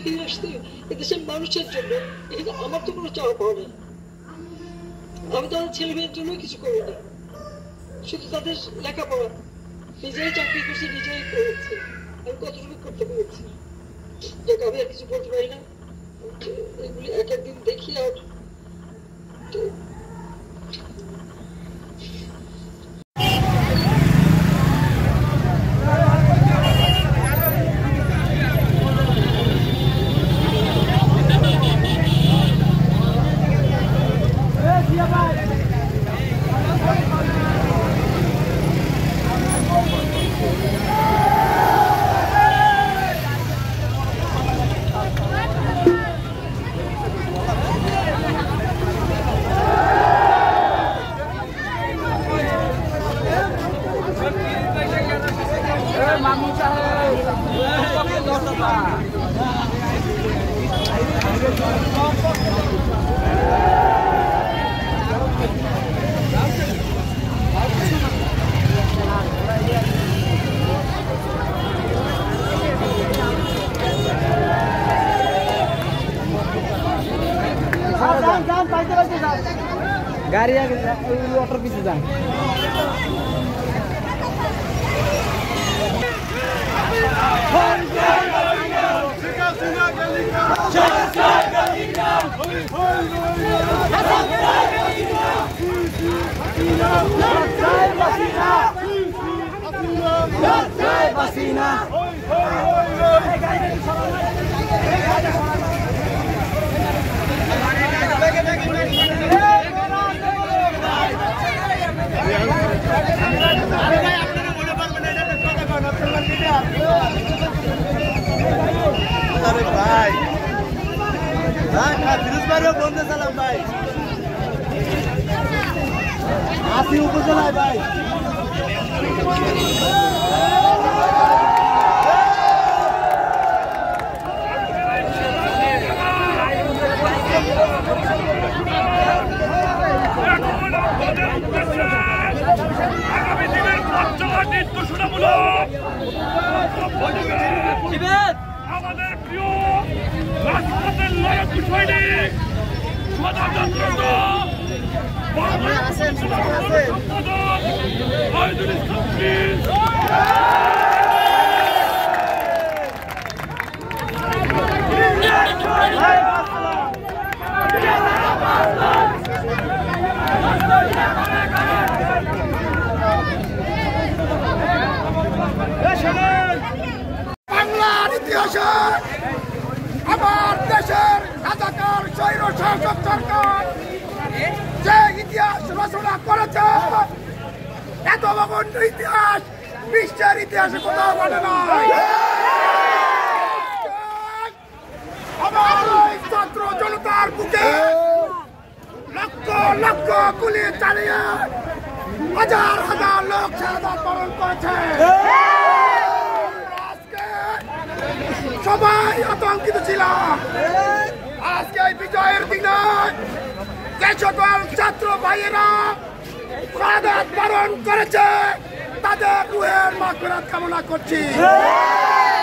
ফিরে আসতে এদেশের মানুষের জন্য, এখানে আমার তো কোনো চাওয়া পাওয়া নেই। আমি তাদের ছেলে মেয়ের জন্য কিছু করিনি, শুধু তাদের লেখাপড়া নিজেরাই চাকরি করছি, নিজেরাই করেছি। আমি কতটুকু করতে পেরেছি যাকে আমি আর কিছু বলতে পারি না। এগুলি এক একদিন দেখি আর गाड़ी आगे ऑटो पीछे जाए। अरे भाई बंदे सालाम भाई आसी उपजেলায় भाई আগামী দিনের পঞ্চগড় নির্দেশনামূলক আমাদের প্রিয় রাজপথের লড়াকু সৈনিক স্বতন্ত্র শহীদুল ইসলাম প্লিজ বাংলার ইতিহাসে আমার দেশের রাজাকার স্বৈর শাসক সরকার যে ইতিহাস রচনা করেছে, এত অবগণ্য ইতিহাস বিশ্বের ইতিহাসে কোথাও ঘটে না। আমার ওই ছাত্র জনতার বুকে লক্ষ লক্ষ গুলি চালিয়ে হাজার হাজার লোক শাহাদাত বরণ করেছে। সবাই আতঙ্কিত ছিলাম। আজকে এই বিজয়ের দিনে যে সকল ছাত্র ভাইয়েরা শাহাদাত বরণ করেছে তাদের রুহের মাগফিরাত কামনা করছি।